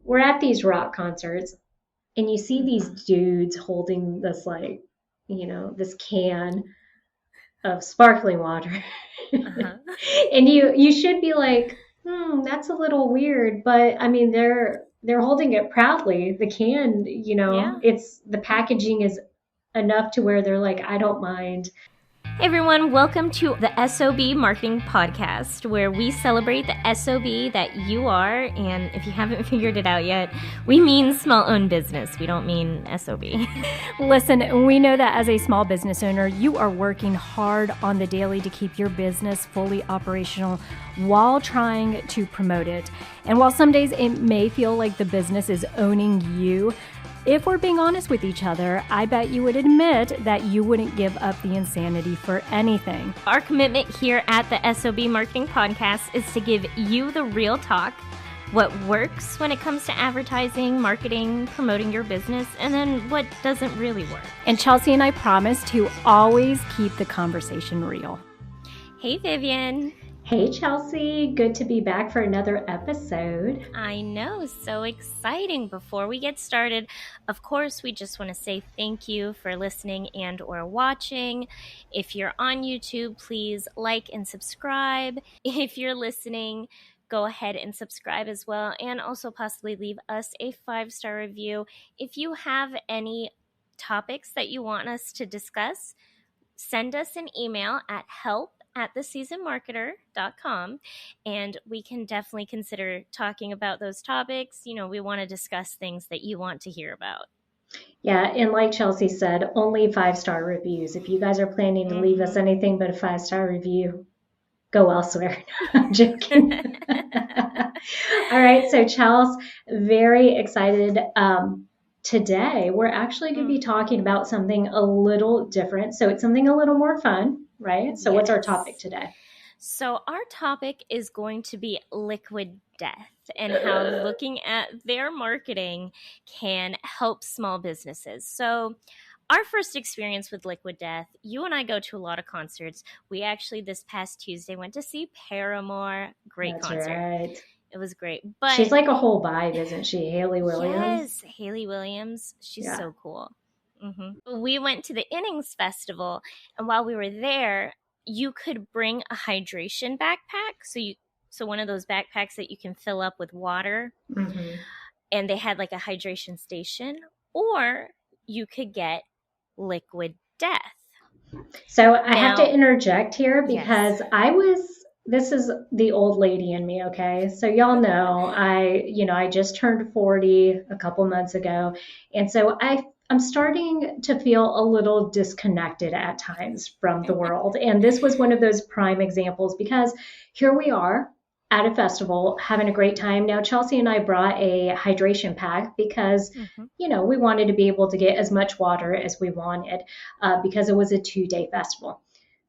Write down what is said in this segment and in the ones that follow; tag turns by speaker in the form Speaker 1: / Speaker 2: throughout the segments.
Speaker 1: we're at these rock concerts and you see these dudes holding this like, this can of sparkling water. And you should be like, that's a little weird, but I mean they're holding it proudly. The can,
Speaker 2: Yeah.
Speaker 1: it's the packaging is enough to where they're like, I don't mind.
Speaker 2: Hey everyone, welcome to the S.O.B Marketing Podcast, where we celebrate the S.O.B that you are, and if you haven't figured it out yet, we mean small-owned business. We don't mean S.O.B.
Speaker 3: Listen, we know that as a small business owner, you are working hard on the daily to keep your business fully operational while trying to promote it. And while some days it may feel like the business is owning you, if we're being honest with each other, I bet you would admit that you wouldn't give up the insanity for anything.
Speaker 2: Our commitment here at the S.O.B Marketing Podcast is to give you the real talk, what works when it comes to advertising, marketing, promoting your business, and then what doesn't really work.
Speaker 3: And Chelsea and I promise to always keep the conversation real.
Speaker 2: Hey, Vivian.
Speaker 1: Hey, Chelsea. Good to be back for another episode.
Speaker 2: I know, so exciting. Before we get started, of course, we just want to say thank you for listening and or watching. If you're on YouTube, please like and subscribe. If you're listening, go ahead and subscribe as well, and also possibly leave us a 5-star review. If you have any topics that you want us to discuss, send us an email at help@theseasonmarketer.com, and we can definitely consider talking about those topics. We want to discuss things that you want to hear about.
Speaker 1: Yeah, and like Chelsea said, only 5-star reviews. If you guys are planning to leave us anything but a 5-star review, go elsewhere. No, I'm joking. All right, so Chelsea, very excited. Today, we're actually going to be talking about something a little different. So it's something a little more fun, right? So What's our topic today?
Speaker 2: So our topic is going to be liquid death and how looking at their marketing can help small businesses. So our first experience with liquid death, you and I go to a lot of concerts. We actually this past Tuesday went to see Paramore. Great concert.
Speaker 1: Right.
Speaker 2: It was great. But
Speaker 1: she's like a whole vibe, isn't she? Hayley Williams.
Speaker 2: Yes, Hayley Williams. She's so cool. We went to the Innings Festival, and while we were there, you could bring a hydration backpack. So one of those backpacks that you can fill up with water, and they had like a hydration station, or you could get liquid death.
Speaker 1: So I have to interject here because this is the old lady in me, okay? So y'all know I just turned 40 a couple months ago. And so I'm starting to feel a little disconnected at times from the world. And this was one of those prime examples because here we are at a festival having a great time. Now, Chelsea and I brought a hydration pack because, we wanted to be able to get as much water as we wanted because it was a 2-day festival.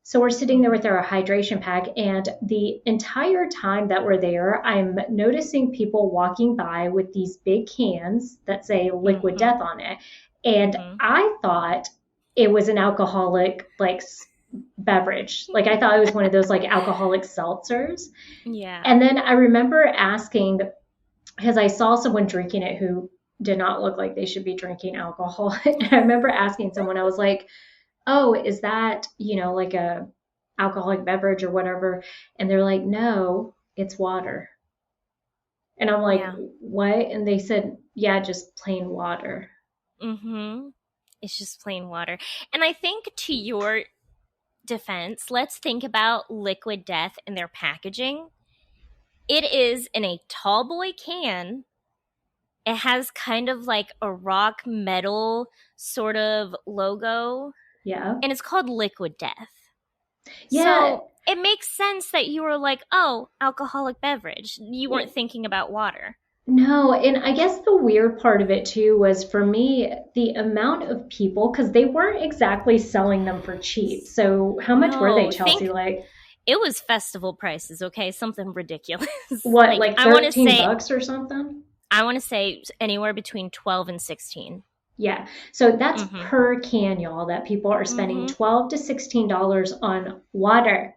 Speaker 1: So we're sitting there with our hydration pack, and the entire time that we're there, I'm noticing people walking by with these big cans that say liquid death on it. And I thought it was an alcoholic beverage. Like I thought it was one of those like alcoholic seltzers.
Speaker 2: Yeah.
Speaker 1: And then I remember asking, because I saw someone drinking it who did not look like they should be drinking alcohol. I remember asking someone, I was like, oh, is that, like a alcoholic beverage or whatever? And they're like, no, it's water. And I'm like, what? And they said, yeah, just plain water.
Speaker 2: It's just plain water. And I think to your defense, let's think about liquid death and their packaging. It is in a tall boy can. It has kind of like a rock metal sort of logo.
Speaker 1: Yeah.
Speaker 2: And it's called liquid death.
Speaker 1: Yeah.
Speaker 2: So it makes sense that you were like, oh, alcoholic beverage. You weren't thinking about water.
Speaker 1: No, and I guess the weird part of it too was for me, the amount of people, because they weren't exactly selling them for cheap. So how much were they, Chelsea?
Speaker 2: It was festival prices, okay? Something ridiculous.
Speaker 1: What, like $13 or something?
Speaker 2: I want to say anywhere between 12 and 16.
Speaker 1: Yeah. So that's per can, y'all, that people are spending $12 to $16 on water.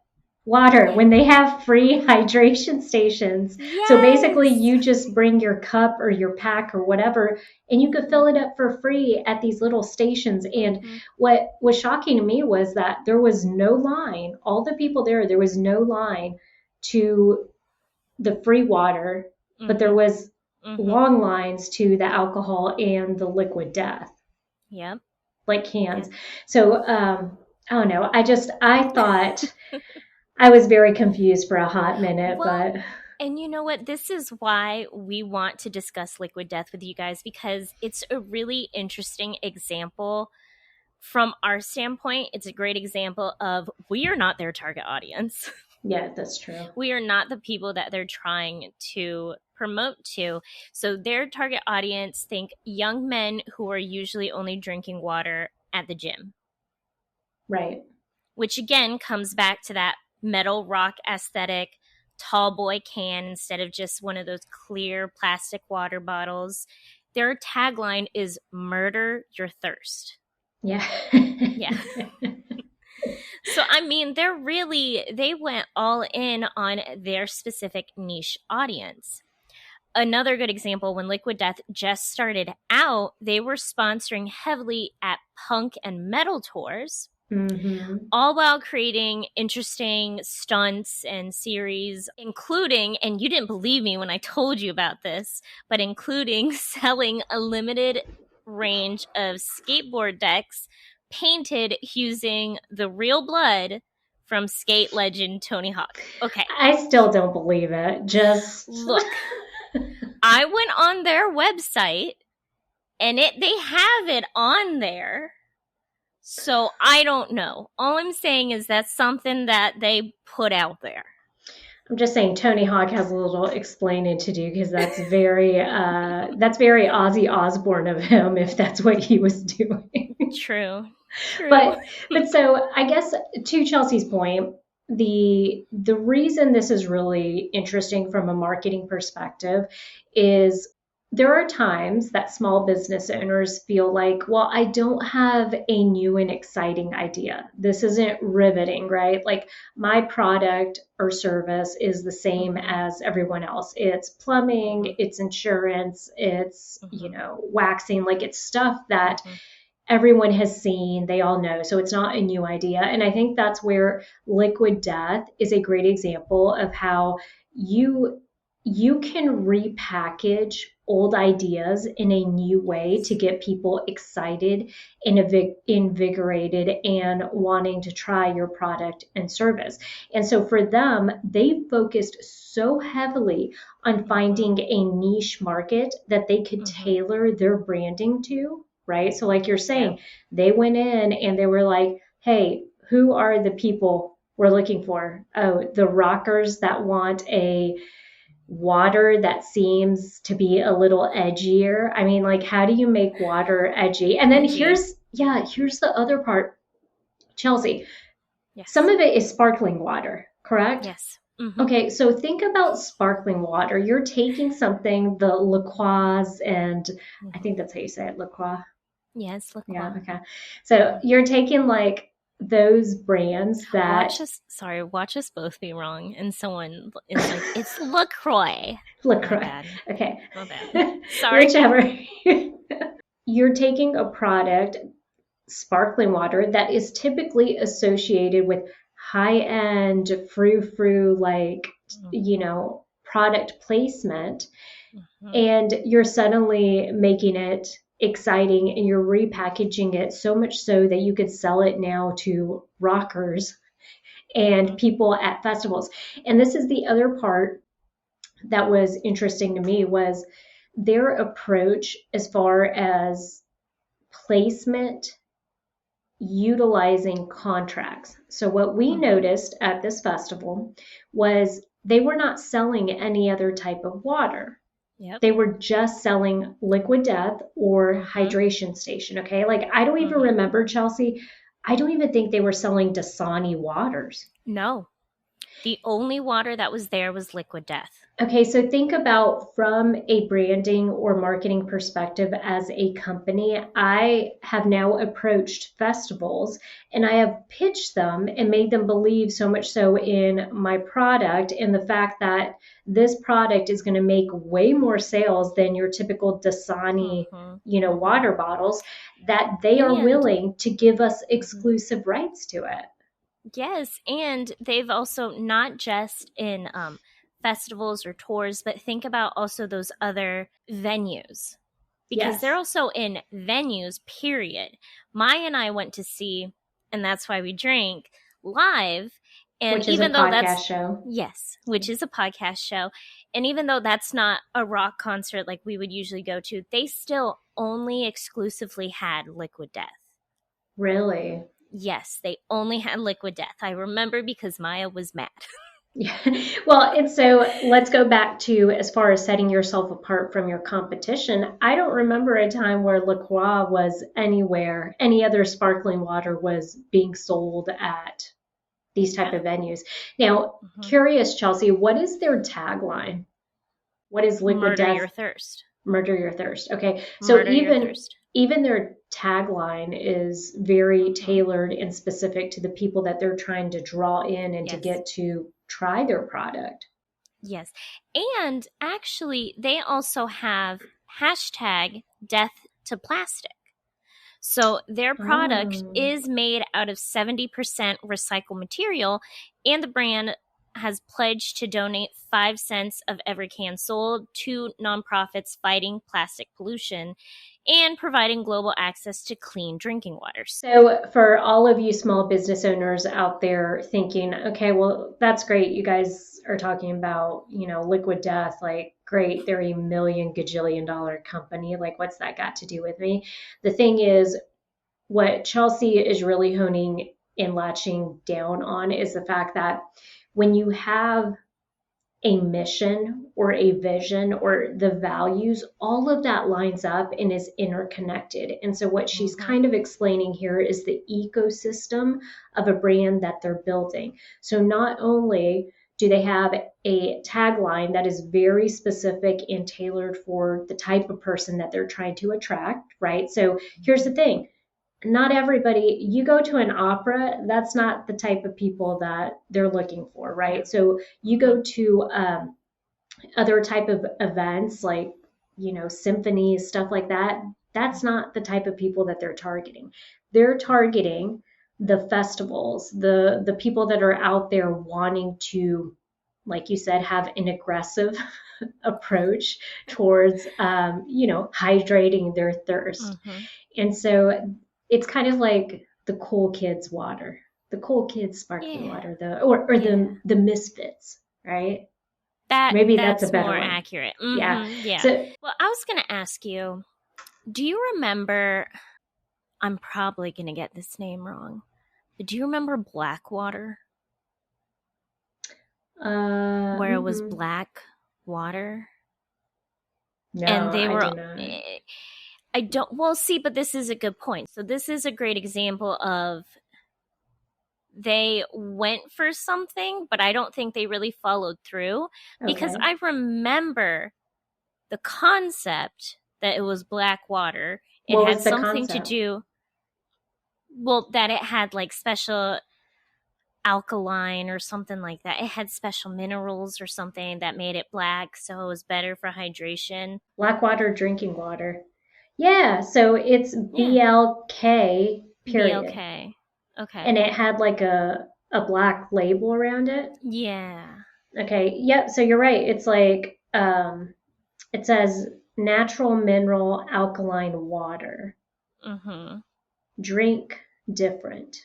Speaker 1: water when they have free hydration stations.
Speaker 2: Yes.
Speaker 1: So basically you just bring your cup or your pack or whatever, and you could fill it up for free at these little stations. And what was shocking to me was that there was no line. All the people there was no line to the free water, but there was long lines to the alcohol and the liquid death.
Speaker 2: Yep.
Speaker 1: Like cans. Yeah. So, I don't know. I thought I was very confused for a hot minute, but.
Speaker 2: And you know what? This is why we want to discuss liquid death with you guys, because it's a really interesting example. From our standpoint, it's a great example of we are not their target audience.
Speaker 1: Yeah, that's true.
Speaker 2: We are not the people that they're trying to promote to. So their target audience, think young men who are usually only drinking water at the gym.
Speaker 1: Right.
Speaker 2: Which again comes back to that metal rock aesthetic, tall boy can instead of just one of those clear plastic water bottles. Their tagline is "Murder Your Thirst."
Speaker 1: Yeah.
Speaker 2: Yeah. So, I mean, they went all in on their specific niche audience. Another good example, when Liquid Death just started out, they were sponsoring heavily at punk and metal tours, all while creating interesting stunts and series, including, and you didn't believe me when I told you about this, but including selling a limited range of skateboard decks painted using the real blood from skate legend Tony Hawk. Okay.
Speaker 1: I still don't believe it. Just
Speaker 2: look. I went on their website and they have it on there. So I don't know. All I'm saying is that's something that they put out there.
Speaker 1: I'm just saying Tony Hawk has a little explaining to do, because that's very Ozzy Osbourne of him, if that's what he was doing.
Speaker 2: True.
Speaker 1: But so I guess to Chelsea's point, the reason this is really interesting from a marketing perspective is there are times that small business owners feel like, well, I don't have a new and exciting idea. This isn't riveting, right? Like my product or service is the same as everyone else. It's plumbing, it's insurance, it's, waxing, like it's stuff that everyone has seen, they all know. So it's not a new idea. And I think that's where Liquid Death is a great example of how you can repackage old ideas in a new way to get people excited and invigorated and wanting to try your product and service. And so for them, they focused so heavily on finding a niche market that they could tailor their branding to, right? So like you're saying, they went in and they were like, hey, who are the people we're looking for? Oh, the rockers that want a water that seems to be a little edgier. I mean, like, how do you make water edgy? And then here's the other part, Chelsea. Yes. Some of it is sparkling water, correct?
Speaker 2: Yes.
Speaker 1: Okay, so think about sparkling water. You're taking something, the LaCroix, and I think that's how you say it, LaCroix.
Speaker 2: Yes, LaCroix.
Speaker 1: Yeah, okay. So you're taking like those brands that
Speaker 2: watch us both be wrong, and someone is like, it's LaCroix.
Speaker 1: LaCroix. Okay.
Speaker 2: My bad. Sorry.
Speaker 1: Whichever. You're taking a product, sparkling water, that is typically associated with high-end frou-frou, like, product placement, and you're suddenly making it exciting and you're repackaging it so much so that you could sell it now to rockers and people at festivals. And this is the other part that was interesting to me, was their approach as far as placement, utilizing contracts. So what we noticed at this festival was they were not selling any other type of water.
Speaker 2: Yep.
Speaker 1: They were just selling Liquid Death or hydration station. Okay. Like I don't even remember, Chelsea. I don't even think they were selling Dasani waters.
Speaker 2: No. The only water that was there was Liquid Death.
Speaker 1: Okay, so think about from a branding or marketing perspective as a company, I have now approached festivals and I have pitched them and made them believe so much so in my product and the fact that this product is going to make way more sales than your typical Dasani, water bottles, that they are willing to give us exclusive rights to it.
Speaker 2: Yes, and they've also not just in festivals or tours, but think about also those other venues, because they're also in venues, period. Maya and I went to see, and that's why we drink, live. And
Speaker 1: which is a podcast show.
Speaker 2: Yes, which is a podcast show. And even though that's not a rock concert like we would usually go to, they still only exclusively had Liquid Death.
Speaker 1: Really?
Speaker 2: Yes, they only had Liquid Death. I remember because Maya was mad.
Speaker 1: Yeah. Well, and so let's go back to as far as setting yourself apart from your competition. I don't remember a time where La Croix was anywhere, any other sparkling water was being sold at these type of venues. Now, curious, Chelsea, what is their tagline? What is Liquid Death?
Speaker 2: Murder your thirst.
Speaker 1: Murder your thirst. Okay. So even their tagline is very tailored and specific to the people that they're trying to draw in and to get to try their product.
Speaker 2: Yes. And actually, they also have hashtag death to plastic. So their product is made out of 70% recycled material, and the brand has pledged to donate 5 cents of every can sold to nonprofits fighting plastic pollution and providing global access to clean drinking water.
Speaker 1: So for all of you small business owners out there thinking, okay, well, that's great. You guys are talking about, Liquid Death, like, great, they're a million gajillion dollar company. Like, what's that got to do with me? The thing is, what Chelsea is really honing and latching down on is the fact that when you have a mission or a vision or the values, all of that lines up and is interconnected. And so what she's kind of explaining here is the ecosystem of a brand that they're building. So not only do they have a tagline that is very specific and tailored for the type of person that they're trying to attract, right? So here's the thing. Not everybody, you go to an opera, that's not the type of people that they're looking for, right? So you go to other type of events like, symphonies, stuff like that. That's not the type of people that they're targeting. They're targeting the festivals, the people that are out there wanting to, like you said, have an aggressive approach towards, hydrating their thirst. And so it's kind of like the cool kids water, the cool kids sparkling water, the misfits, right? Maybe that's a better
Speaker 2: more
Speaker 1: one.
Speaker 2: Accurate.
Speaker 1: Yeah.
Speaker 2: So, well, I was going to ask you, do you remember, I'm probably going to get this name wrong, but do you remember Blackwater? Where it was black water?
Speaker 1: No,
Speaker 2: and they were,
Speaker 1: I do not.
Speaker 2: I don't, well, see, but this is a good point. So this is a great example of they went for something, but I don't think they really followed through because I remember the concept that it was black water. It had something to do, that it had like special alkaline or something like that. It had special minerals or something that made it black, so it was better for hydration.
Speaker 1: Black water, drinking water. Yeah, so it's BLK, period.
Speaker 2: BLK. Okay.
Speaker 1: And it had like a black label around it.
Speaker 2: Yeah.
Speaker 1: Okay. Yep. So you're right. It's like it says natural mineral alkaline water. Drink different.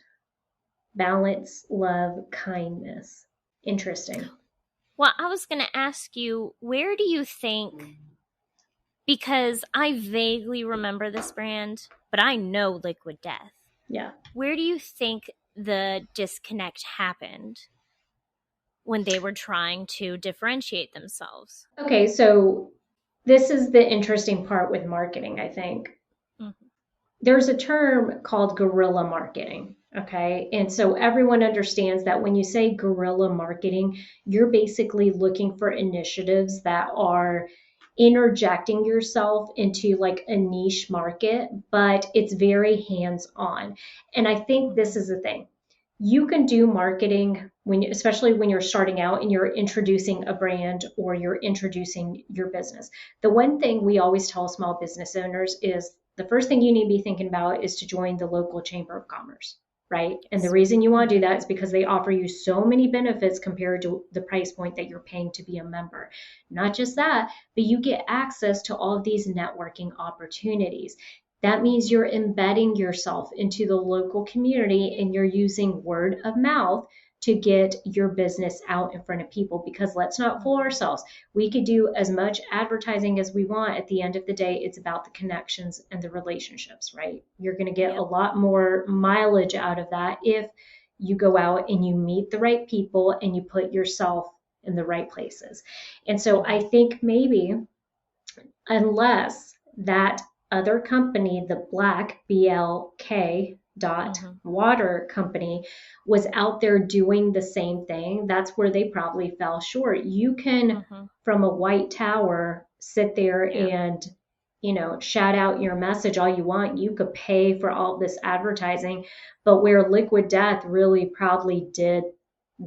Speaker 1: Balance, love, kindness. Interesting.
Speaker 2: Well, I was going to ask you, where do you think, because I vaguely remember this brand, but I know Liquid Death.
Speaker 1: Yeah.
Speaker 2: Where do you think the disconnect happened when they were trying to differentiate themselves?
Speaker 1: Okay, so this is the interesting part with marketing, I think. There's a term called guerrilla marketing. Okay. And so everyone understands that when you say guerrilla marketing, you're basically looking for initiatives that are interjecting yourself into like a niche market, but it's very hands on. And I think this is the thing. You can do marketing especially when you're starting out and you're introducing a brand or you're introducing your business. The one thing we always tell small business owners is the first thing you need to be thinking about is to join the local chamber of commerce, right? And the reason you want to do that is because they offer you so many benefits compared to the price point that you're paying to be a member. Not just that, but you get access to all of these networking opportunities. That means you're embedding yourself into the local community and you're using word of mouth to get your business out in front of people, because let's not fool ourselves. We could do as much advertising as we want. At the end of the day, it's about the connections and the relationships, right? You're going to get a lot more mileage out of that if you go out and you meet the right people and you put yourself in the right places. And so I think maybe unless that other company, the black BLK water company, was out there doing the same thing, that's where they probably fell short. You can, from a white tower, sit there and, shout out your message all you want. You could pay for all this advertising, but where Liquid Death really probably did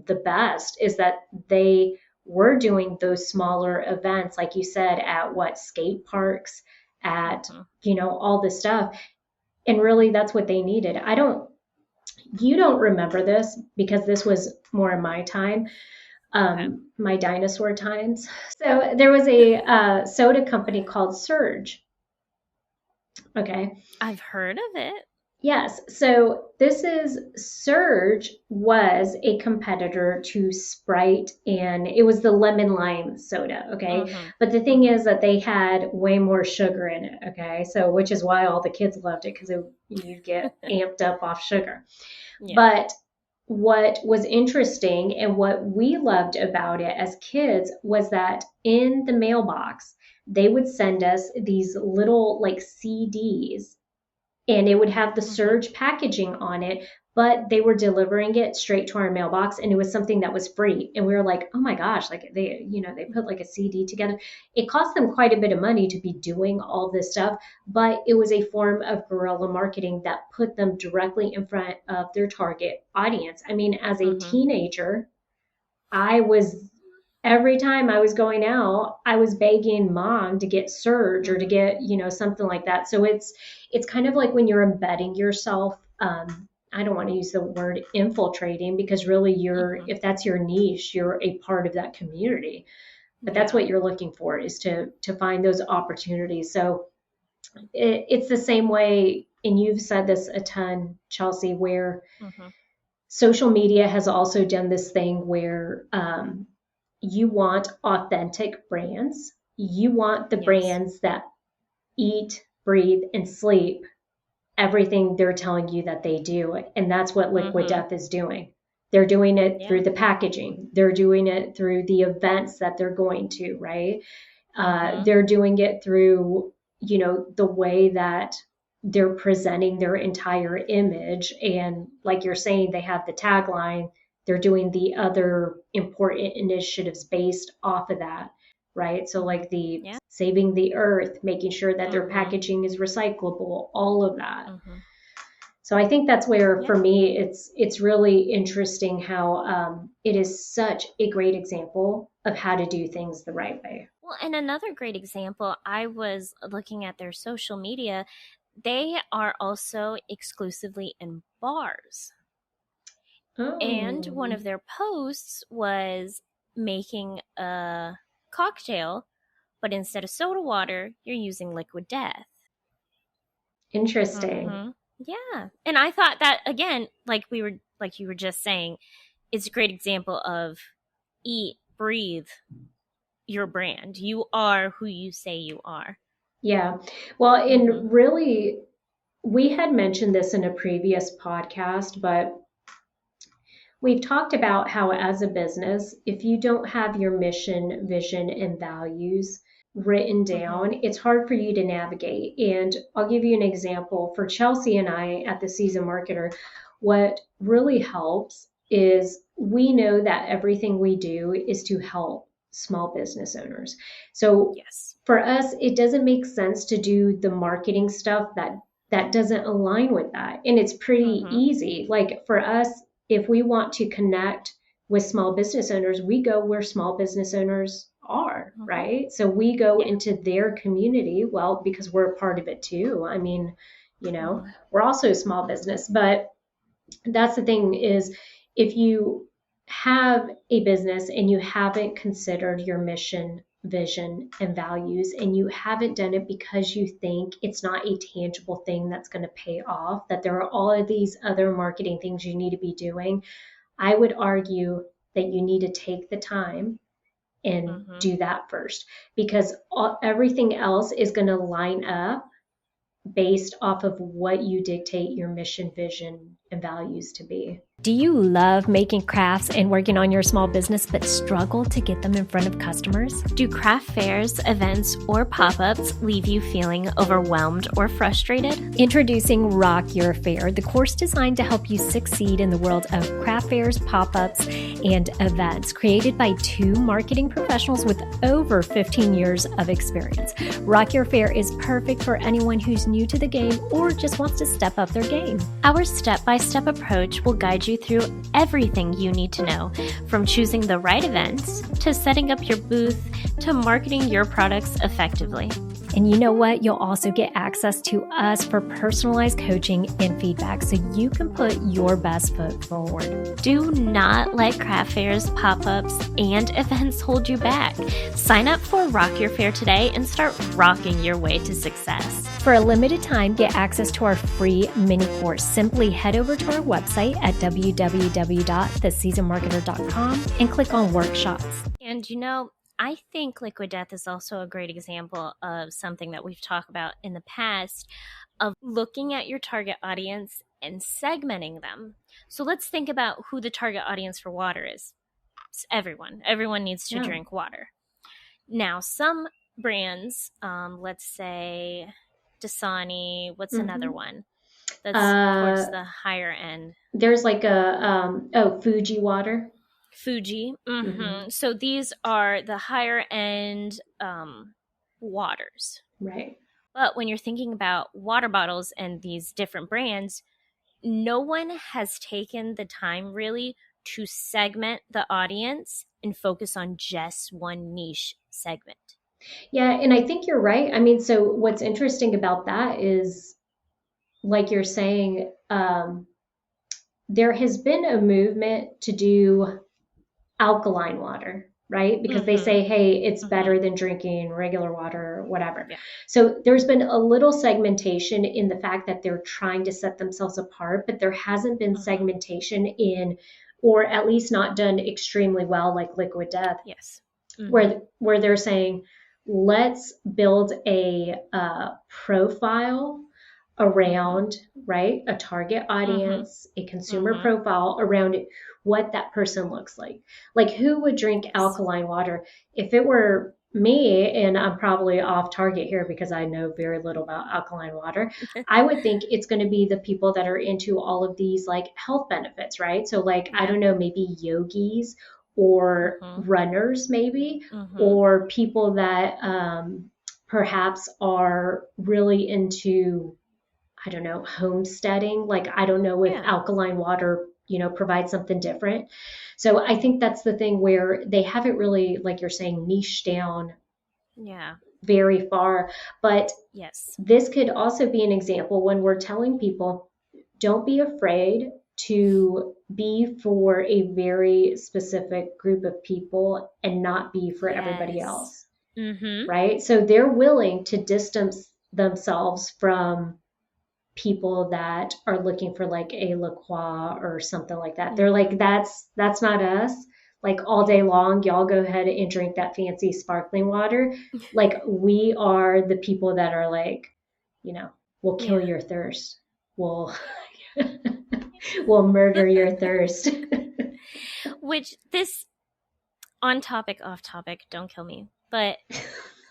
Speaker 1: the best is that they were doing those smaller events, like you said, at skate parks, at, all this stuff. And really that's what they needed. You don't remember this because this was more in my time, my dinosaur times. So there was a soda company called Surge. Okay.
Speaker 2: I've heard of it.
Speaker 1: Yes. So Surge was a competitor to Sprite, and it was the lemon lime soda. Okay. But the thing is that they had way more sugar in it. Okay. So, which is why all the kids loved it, because you get amped up off sugar. Yeah. But what was interesting and what we loved about it as kids was that in the mailbox, they would send us these little like CDs, and it would have the Surge packaging on it, but they were delivering it straight to our mailbox, and it was something that was free. And we were like, oh my gosh, like they put like a CD together. It cost them quite a bit of money to be doing all this stuff, but it was a form of guerrilla marketing that put them directly in front of their target audience. I mean, as a teenager, every time I was going out, I was begging mom to get Surge or to get, something like that. So it's kind of like when you're embedding yourself. I don't want to use the word infiltrating, because really if that's your niche, you're a part of that community. But that's what you're looking for, is to find those opportunities. So it's the same way, and you've said this a ton, Chelsea, where social media has also done this thing where you want authentic brands. You want the brands that eat, breathe, and sleep everything they're telling you that they do. And that's what Liquid Death is doing. They're doing it through the packaging. They're doing it through the events that they're going to, right? They're doing it through, the way that they're presenting their entire image. And like you're saying, they have the tagline. They're doing the other important initiatives based off of that, right? So like the saving the earth, making sure that their packaging is recyclable, all of that. So I think that's where, for me, it's really interesting how it is such a great example of how to do things the right way.
Speaker 2: Well, and another great example, I was looking at their social media. They are also exclusively in bars. And one of their posts was making a cocktail, but instead of soda water, you're using Liquid Death.
Speaker 1: Interesting.
Speaker 2: Yeah. And I thought that, again, like you were just saying, it's a great example of eat, breathe your brand. You are who you say you are.
Speaker 1: Yeah. Well, and really, we had mentioned this in a previous podcast, but we've talked about how as a business, if you don't have your mission, vision, and values written down, it's hard for you to navigate. And I'll give you an example. For Chelsea and I at the Seasoned Marketer, what really helps is we know that everything we do is to help small business owners. So
Speaker 2: yes.
Speaker 1: For us, it doesn't make sense to do the marketing stuff that doesn't align with that. And it's pretty easy. Like for us, if we want to connect with small business owners, we go where small business owners are, right? So we go into their community, well, because we're a part of it too. I mean, we're also a small business, but that's the thing is if you have a business and you haven't considered your mission, vision, and values, and you haven't done it because you think it's not a tangible thing that's going to pay off, that there are all of these other marketing things you need to be doing, I would argue that you need to take the time and do that first, because everything else is going to line up based off of what you dictate your mission, vision, and values to be.
Speaker 3: Do you love making crafts and working on your small business but struggle to get them in front of customers?
Speaker 2: Do craft fairs, events, or pop-ups leave you feeling overwhelmed or frustrated?
Speaker 3: Introducing Rock Your Fair, the course designed to help you succeed in the world of craft fairs, pop-ups, and events, created by 2 marketing professionals with over 15 years of experience. Rock Your Fair is perfect for anyone who's new to the game or just wants to step up their game.
Speaker 2: Our step-by-step approach will guide you through everything you need to know, from choosing the right events, to setting up your booth, to marketing your products effectively.
Speaker 3: And you know what? You'll also get access to us for personalized coaching and feedback so you can put your best foot forward.
Speaker 2: Do not let craft fairs, pop-ups, and events hold you back. Sign up for Rock Your Fair today and start rocking your way to success.
Speaker 3: For a limited time, get access to our free mini course. Simply head over to our website at www.theseasonmarketer.com and click on workshops.
Speaker 2: And I think Liquid Death is also a great example of something that we've talked about in the past, of looking at your target audience and segmenting them. So let's think about who the target audience for water is. It's everyone. Everyone needs to drink water. Now, some brands, let's say Dasani, what's another one that's towards the higher end?
Speaker 1: There's like Fuji water.
Speaker 2: Fuji. So these are the higher end waters.
Speaker 1: Right.
Speaker 2: But when you're thinking about water bottles and these different brands, no one has taken the time really to segment the audience and focus on just one niche segment.
Speaker 1: Yeah, and I think you're right. I mean, so what's interesting about that is, like you're saying, there has been a movement to do alkaline water, right? Because they say, hey, it's better than drinking regular water or whatever. Yeah. So there's been a little segmentation in the fact that they're trying to set themselves apart, but there hasn't been segmentation in, or at least not done extremely well, like Liquid Death.
Speaker 2: Yes.
Speaker 1: Where they're saying, let's build a profile around, right, a target audience, a consumer profile around what that person looks like. Like, who would drink alkaline water? If it were me, and I'm probably off target here because I know very little about alkaline water, I would think it's going to be the people that are into all of these like health benefits, right? So like, I don't know, maybe yogis or runners maybe, or people that perhaps are really into, I don't know, homesteading. Like, I don't know if alkaline water, provides something different. So I think that's the thing where they haven't really, like you're saying, niche down very far. But this could also be an example when we're telling people, don't be afraid to be for a very specific group of people and not be for everybody else. Right? So they're willing to distance themselves from people that are looking for like a La Croix or something like that. They're like, that's not us. Like, all day long, y'all go ahead and drink that fancy sparkling water. Like, we are the people that are like, we'll kill your thirst. We'll murder your thirst.
Speaker 2: Which this, on topic, off topic, don't kill me. But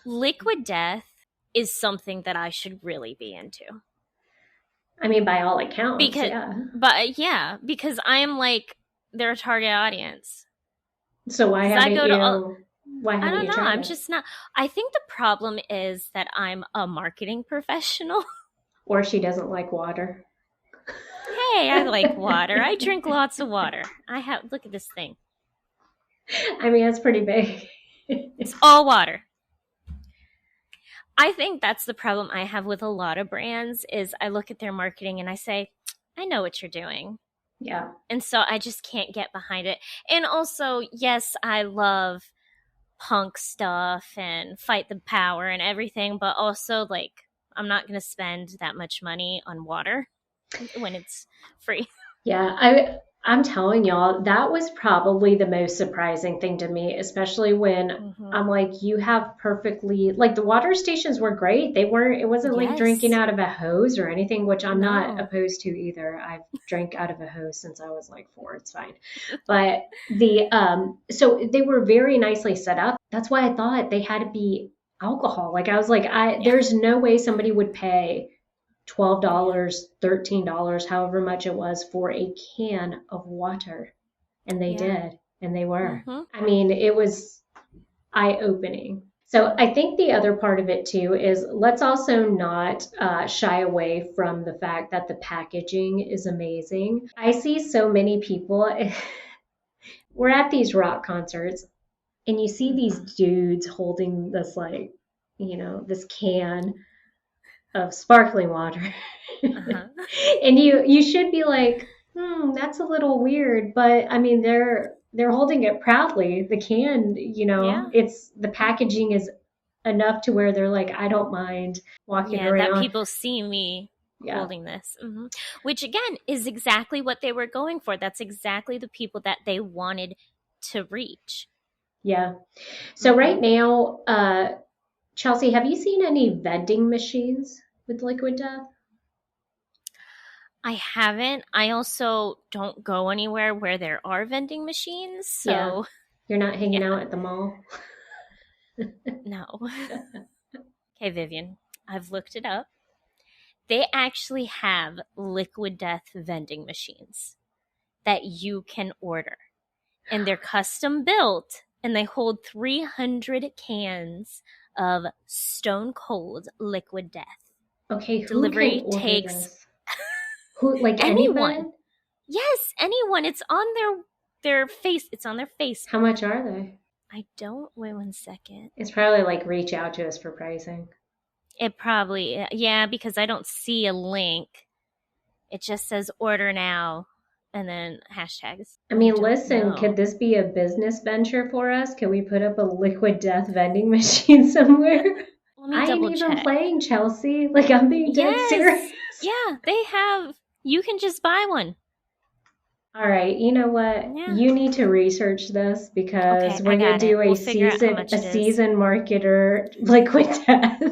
Speaker 2: Liquid Death is something that I should really be into.
Speaker 1: I mean, by all accounts, yeah.
Speaker 2: Because I am like their target audience.
Speaker 1: So why haven't you
Speaker 2: I don't know.
Speaker 1: tried
Speaker 2: I'm
Speaker 1: it?
Speaker 2: just not. I think the problem is that I'm a marketing professional.
Speaker 1: Or she doesn't like water.
Speaker 2: Hey, I like water. I drink lots of water. Look at this thing.
Speaker 1: I mean, it's pretty big.
Speaker 2: It's all water. I think that's the problem I have with a lot of brands is I look at their marketing and I say, I know what you're doing.
Speaker 1: Yeah.
Speaker 2: And so I just can't get behind it. And also, yes, I love punk stuff and fight the power and everything, but also like I'm not going to spend that much money on water when it's free.
Speaker 1: Yeah, I'm telling y'all, that was probably the most surprising thing to me, especially when I'm like, you have perfectly, like the water stations were great. It wasn't like drinking out of a hose or anything, which I'm not opposed to either. I've drank out of a hose since I was like 4. It's fine. But so they were very nicely set up. That's why I thought they had to be alcohol. Like I was like, there's no way somebody would pay $12, $13, however much it was for a can of water. And they did. And they were. I mean, it was eye-opening. So I think the other part of it too is let's also not shy away from the fact that the packaging is amazing. I see so many people, we're at these rock concerts and you see these dudes holding this like, this can of sparkling water. And you should be like, that's a little weird, but I mean they're holding it proudly. The can, it's the packaging is enough to where they're like, I don't mind walking around.
Speaker 2: That people see me holding this. Which again is exactly what they were going for. That's exactly the people that they wanted to reach.
Speaker 1: Yeah. So right now, Chelsea, have you seen any vending machines with Liquid Death?
Speaker 2: I haven't. I also don't go anywhere where there are vending machines. So
Speaker 1: you're not hanging out at the mall?
Speaker 2: No. Okay, Vivian, I've looked it up. They actually have Liquid Death vending machines that you can order. And they're custom built and they hold 300 cans of stone cold Liquid Death.
Speaker 1: Okay, who
Speaker 2: delivery
Speaker 1: can order
Speaker 2: takes
Speaker 1: this? Who, like
Speaker 2: anyone?
Speaker 1: Anyone?
Speaker 2: Yes, anyone. It's on their face. It's on their face.
Speaker 1: How much are they?
Speaker 2: I don't. Wait 1 second.
Speaker 1: It's probably like reach out to us for pricing.
Speaker 2: It probably, because I don't see a link. It just says order now and then hashtags.
Speaker 1: I mean, listen, could this be a business venture for us? Can we put up a Liquid Death vending machine somewhere? I ain't even playing, Chelsea. Like, I'm being dead serious.
Speaker 2: Yeah, they have. You can just buy one.
Speaker 1: All right, you know what? Yeah. You need to research this because we're going to do a season marketer Liquid Death.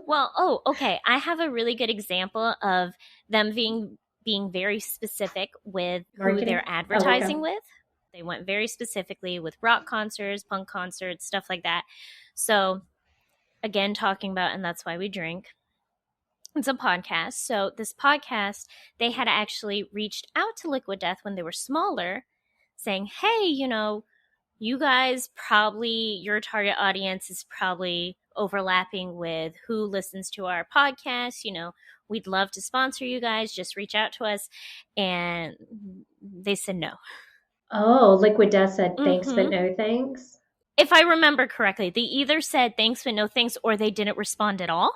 Speaker 2: Well, okay. I have a really good example of them being very specific with who they're advertising with. They went very specifically with rock concerts, punk concerts, stuff like that. So, again, talking about, and that's why we drink. It's a podcast. So this podcast, they had actually reached out to Liquid Death when they were smaller, saying, hey, you guys probably, your target audience is probably overlapping with who listens to our podcast. We'd love to sponsor you guys. Just reach out to us. And they said no.
Speaker 1: Oh, Liquid Death said thanks, but no thanks?
Speaker 2: If I remember correctly, they either said thanks, but no thanks, or they didn't respond at all.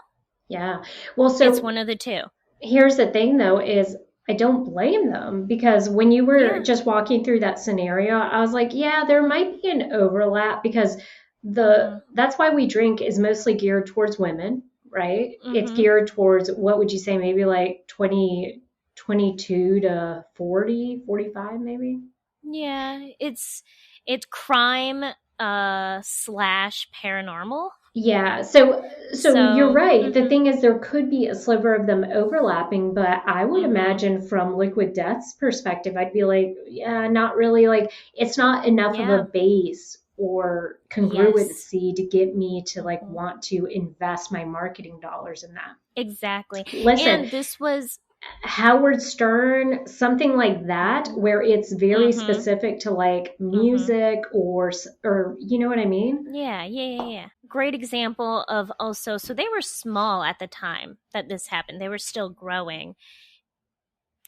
Speaker 1: Yeah. Well, so
Speaker 2: it's one of the two.
Speaker 1: Here's the thing, though, is I don't blame them because when you were just walking through that scenario, I was like, yeah, there might be an overlap because that's why we drink is mostly geared towards women, right? It's geared towards, what would you say, maybe like 22 to 40, 45 maybe?
Speaker 2: Yeah, it's crime / paranormal.
Speaker 1: Yeah, so you're right. The thing is, there could be a sliver of them overlapping, but I would imagine from Liquid Death's perspective, I'd be like, yeah, not really. Like, it's not enough of a base or congruency to get me to like want to invest my marketing dollars in that.
Speaker 2: Exactly.
Speaker 1: Listen,
Speaker 2: and this was
Speaker 1: Howard Stern, something like that, where it's very specific to like music or you know what I mean?
Speaker 2: Yeah. Great example of also, so they were small at the time that this happened. They were still growing.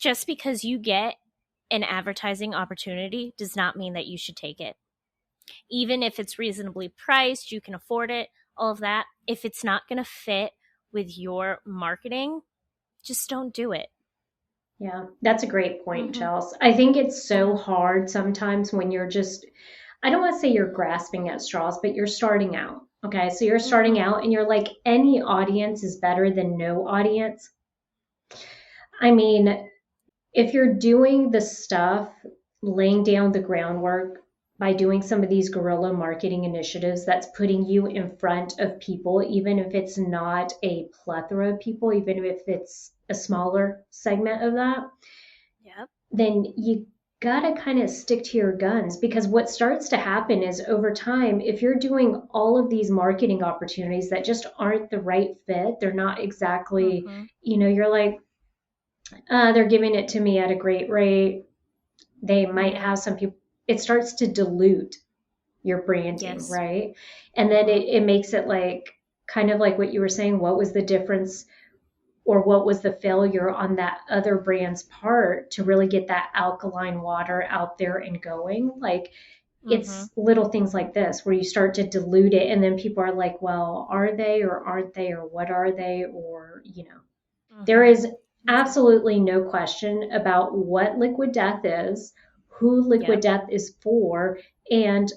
Speaker 2: Just because you get an advertising opportunity does not mean that you should take it. Even if it's reasonably priced, you can afford it, all of that. If it's not going to fit with your marketing, just don't do it.
Speaker 1: Yeah, that's a great point, Chelsea. I think it's so hard sometimes when you're just, I don't want to say you're grasping at straws, but you're starting out. Okay, so you're starting out and you're like, any audience is better than no audience. I mean, if you're doing the stuff, laying down the groundwork by doing some of these guerrilla marketing initiatives, that's putting you in front of people, even if it's not a plethora of people, even if it's a smaller segment of that, then you gotta kind of stick to your guns, because what starts to happen is over time, if you're doing all of these marketing opportunities that just aren't the right fit, they're not exactly, you know, you're like, they're giving it to me at a great rate. They might have some people, it starts to dilute your branding, right? And then it makes it like, kind of like what you were saying, what was the difference or what was the failure on that other brand's part to really get that alkaline water out there and going? Like, it's little things like this where you start to dilute it and then people are like, well, are they or aren't they, or what are they? Or, you know, there is absolutely no question about what Liquid Death is, who Liquid Death is for, and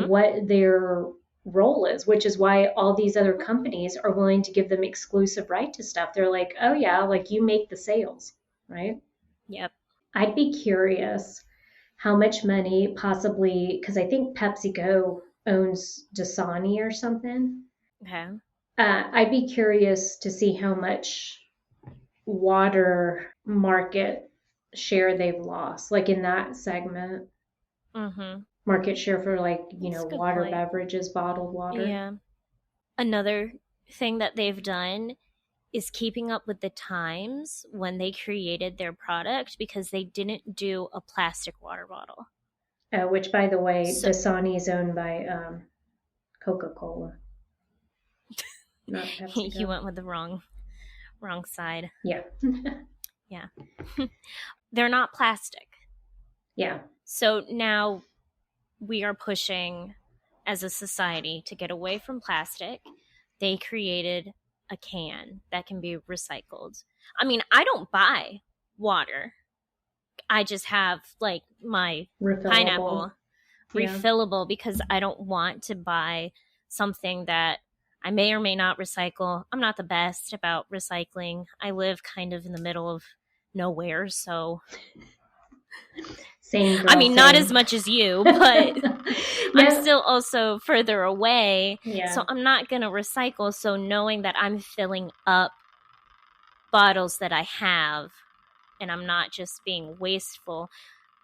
Speaker 1: what their role is, which is why all these other companies are willing to give them exclusive right to stuff. They're like, oh yeah, like you make the sales, right?
Speaker 2: Yep.
Speaker 1: I'd be curious how much money possibly, because I think PepsiCo owns Dasani or something.
Speaker 2: Okay.
Speaker 1: I'd be curious to see how much water market share they've lost, like in that segment. Market share for like, you know, water beverages, bottled water.
Speaker 2: Yeah. Another thing that they've done is keeping up with the times when they created their product, because they didn't do a plastic water bottle.
Speaker 1: Which, by the way, Dasani is owned by Coca-Cola. Not PepsiCo.
Speaker 2: You went with the wrong side.
Speaker 1: Yeah.
Speaker 2: Yeah. They're not plastic.
Speaker 1: Yeah.
Speaker 2: So now we are pushing as a society to get away from plastic. They created a can that can be recycled. I mean, I don't buy water. I just have like my pineapple refillable because I don't want to buy something that I may or may not recycle. I'm not the best about recycling. I live kind of in the middle of nowhere, so
Speaker 1: same girl,
Speaker 2: I mean, not as much as you, but I'm still also further away.
Speaker 1: Yeah.
Speaker 2: So I'm not going to recycle. So knowing that I'm filling up bottles that I have and I'm not just being wasteful.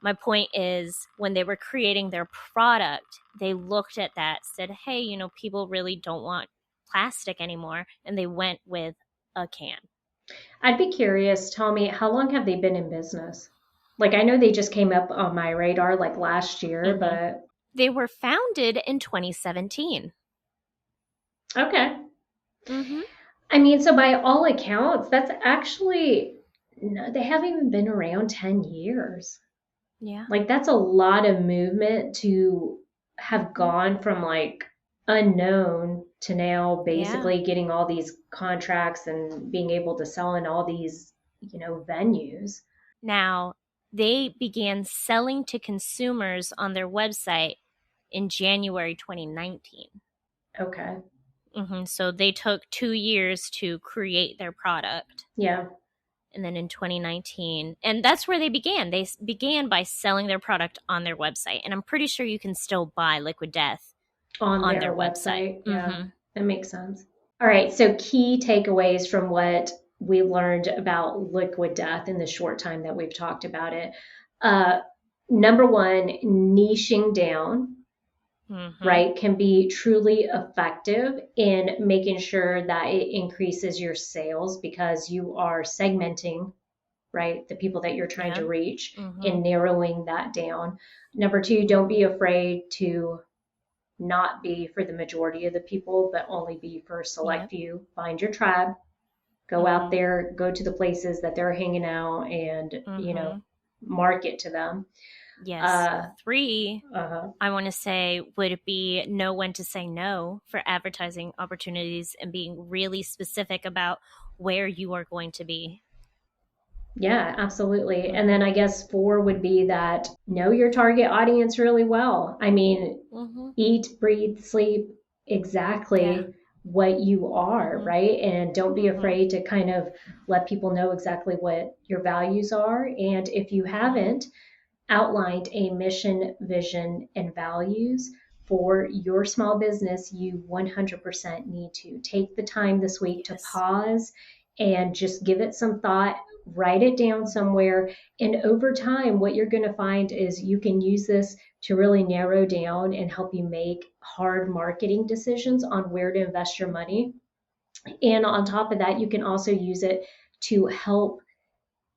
Speaker 2: My point is, when they were creating their product, they looked at that, said, hey, you know, people really don't want plastic anymore. And they went with a can.
Speaker 1: I'd be curious, Tommy, how long have they been in business? Like, I know they just came up on my radar like last year, but...
Speaker 2: They were founded in 2017.
Speaker 1: Okay. I mean, so by all accounts, that's actually... No, they haven't even been around 10 years.
Speaker 2: Yeah.
Speaker 1: Like, that's a lot of movement to have gone from, like, unknown to now basically getting all these contracts and being able to sell in all these, you know, venues.
Speaker 2: Now, they began selling to consumers on their website in January 2019.
Speaker 1: Okay.
Speaker 2: So they took 2 years to create their product.
Speaker 1: Yeah.
Speaker 2: And then in 2019, and that's where they began. They began by selling their product on their website. And I'm pretty sure you can still buy Liquid Death on their website.
Speaker 1: Yeah, that makes sense. All right, so key takeaways from what we learned about Liquid Death in the short time that we've talked about it. Number one, niching down. right, can be truly effective in making sure that it increases your sales because you are segmenting, right, the people that you're trying to reach and narrowing that down. Number two, don't be afraid to not be for the majority of the people, but only be for a select few. Find your tribe, go out there, go to the places that they're hanging out and, you know, market to them.
Speaker 2: Yes. 3, I want to say, would be know when to say no for advertising opportunities and being really specific about where you are going to be.
Speaker 1: Yeah, absolutely. And then I guess 4 would be that know your target audience really well. I mean, eat, breathe, sleep exactly what you are, right? And don't be afraid to kind of let people know exactly what your values are. And if you haven't outlined a mission, vision, and values for your small business, you 100% need to take the time this week to pause and just give it some thought, write it down somewhere. And over time, what you're going to find is you can use this to really narrow down and help you make hard marketing decisions on where to invest your money. And on top of that, you can also use it to help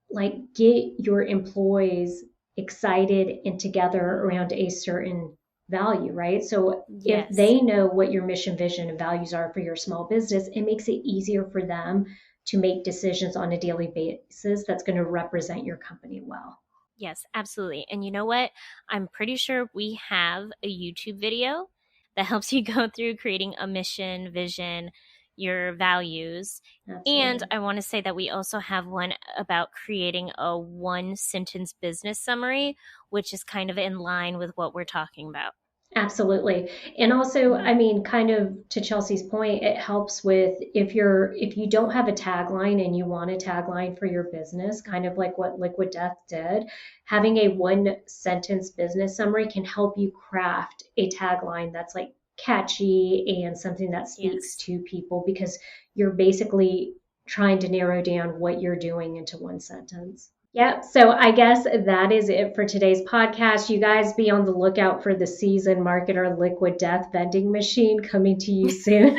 Speaker 1: like get your employees excited and together around a certain value, right? So if they know what your mission, vision, and values are for your small business, it makes it easier for them to make decisions on a daily basis that's going to represent your company well.
Speaker 2: Yes, absolutely. And you know what? I'm pretty sure we have a YouTube video that helps you go through creating a mission, vision, your values. Absolutely. And I want to say that we also have one about creating a 1-sentence business summary, which is kind of in line with what we're talking about.
Speaker 1: Absolutely. And also, I mean, kind of to Chelsea's point, it helps with if you don't have a tagline and you want a tagline for your business, kind of like what Liquid Death did, having a 1-sentence business summary can help you craft a tagline that's like catchy and something that speaks to people because you're basically trying to narrow down what you're doing into 1 sentence. Yep. So I guess that is it for today's podcast. You guys be on the lookout for the Seasoned Marketer Liquid Death vending machine coming to you soon.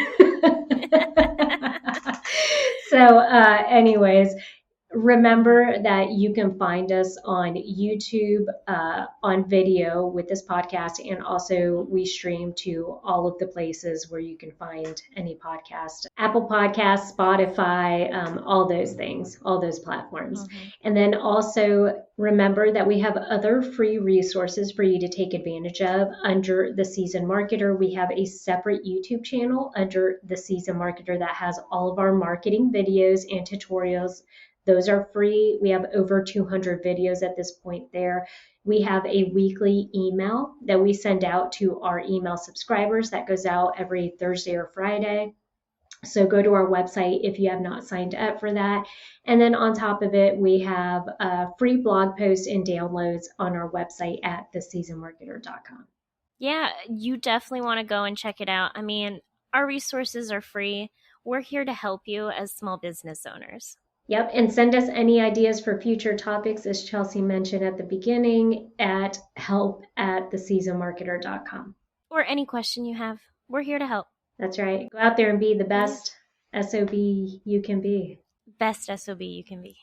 Speaker 1: So anyways, remember that you can find us on YouTube on video with this podcast, and also we stream to all of the places where you can find any podcast: Apple Podcasts, Spotify, all those things, all those platforms. And then also remember that we have other free resources for you to take advantage of. Under the Seasoned Marketer, we have a separate YouTube channel under the Seasoned Marketer that has all of our marketing videos and tutorials. Those are free. We have over 200 videos at this point there. We have a weekly email that we send out to our email subscribers that goes out every Thursday or Friday. So go to our website if you have not signed up for that. And then on top of it, we have free blog posts and downloads on our website at theseasonedmarketer.com.
Speaker 2: Yeah, you definitely want to go and check it out. I mean, our resources are free. We're here to help you as small business owners.
Speaker 1: Yep, and send us any ideas for future topics, as Chelsea mentioned at the beginning, at help@theseasonedmarketer.com.
Speaker 2: Or any question you have, we're here to help.
Speaker 1: That's right. Go out there and be the best SOB you can be.
Speaker 2: Best SOB you can be.